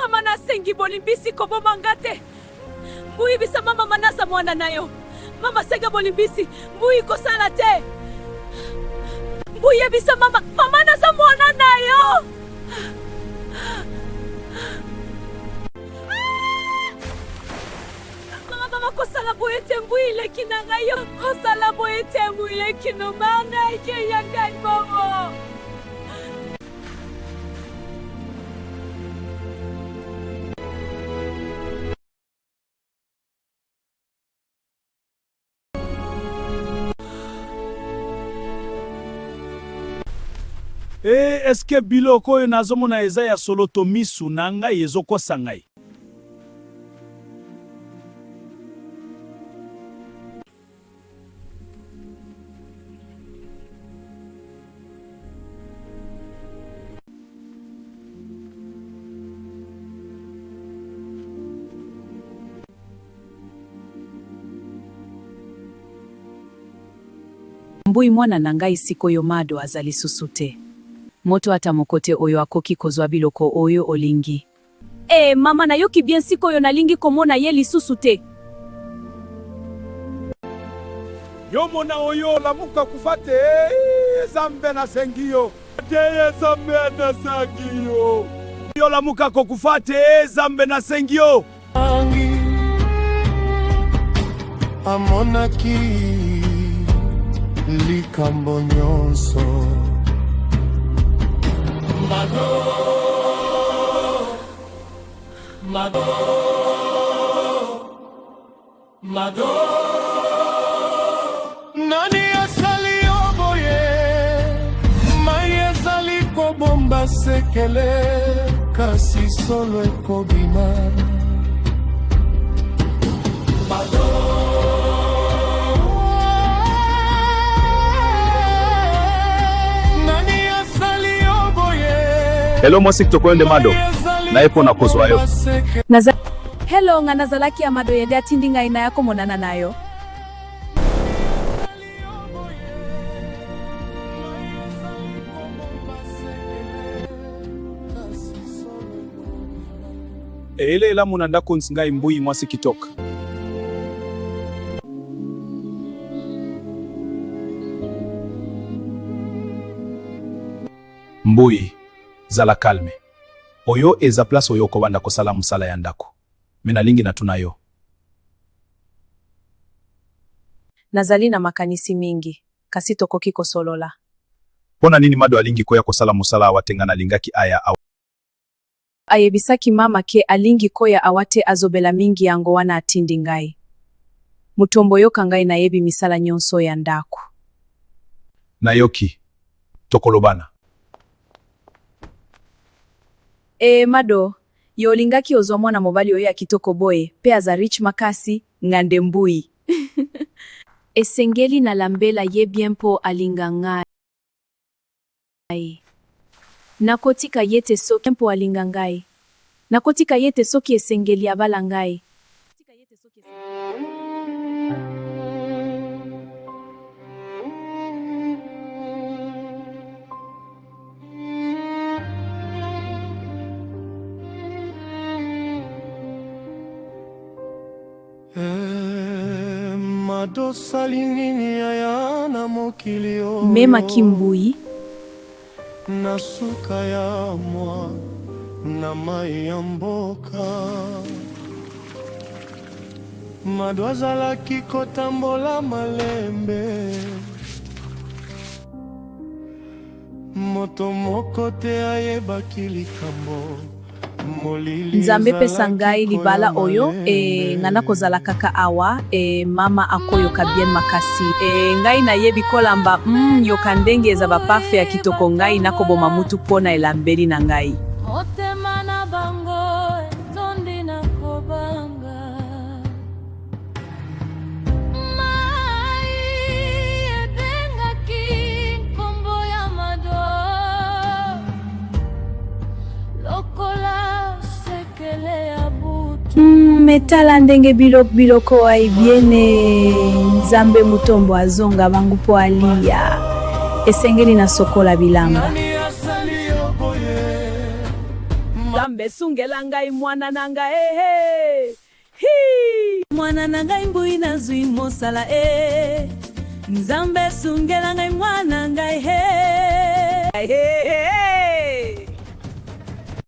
Mama nasengi bolimbisi kobo mangate. Mbui bisa mama manasa mwana nayo. Mama senga bolimbisi. Mbui kosala te. Mbui bisa mama nasa mwana nayo. Mama kosala boyete mbui lekina ngayo. Kosala boyete mbui lekino mana ike yangai mama. Est-ce que biloko oyo nazomona eza ya solo to misu na ngai ezokosa ngai? Mbui mwana na ngai sikoyo mado azali susute. Moto ata mokote oyo akoki kozwa biloko oyo olingi. Mama nayoki bien sikoyo nalingi komona ye lisusu te. Yo mona oyo lamuka kufate zambe na sengio. Teye zambe na sengio. Yo lamuka kokufate zambe na sengio. Amonaki likambo nyonso. Mado Nani asali oboye Mai asali ko bomba sekele Kasi solo ekobima Mado Nani asali oboye Hello mwasi kutokwende Mado. Na epo na kozwayo. Hello nga nazalaki ya Mado yende atindinga ina yako monana nayo. Ele ela muna ndako nsingai mbui mwasi kitoka. Mbui zala kalme. Oyo eza place oyo kobanda kosala musala ya ndako. Mena lingi na tunayo. Nazali na makanisi mingi. Kasi tokoki kosolola. Pona nini Mado alingi koya kosala musala awatengana lingaki aya awa. Ayebisaki mama ke alingi koya awate azobela mingi yango wana atindi ngai. Mutombo yoka ngai na yebi misala nyonso ya ndako. Nayoki. Tokolobana. Mado, yolingaki ozwa mwana mobali oyo akitoko boye, pe aza rich makasi, ngande mbui. Esengeli na lambela ye bien po alinga ngai. Nakotika yete soki po alinga ngai. Nakotika yete soki esengeli abala ngai. Mado salinini ya na mokilio. Mema kimbui. Nasuka ya mwa na mai ya mboka. Mado azalaki kotambola malembe. Moto moko te ayebaki likambo. Nzambe pesa ngai libala oyo ngana kozala kaka awa mama akoyo kabien makasi ngai na yebi kolamba yoka ndenge eza bapafe ya kitoko ngai nakoboma mutu pona elambeli na ngai. Motema na bango tondi na kobanga mai ebengaki nkombo ya Mado lokola metala ndenge biloko aibiene Nzambe mutombo azonga bangu po alia esengeli na sokola bilamba. Nzambe sungela ngai mwana na ngai hi mwana na ngai mbui na zwi mosala Nzambe sungela ngai mwana ngai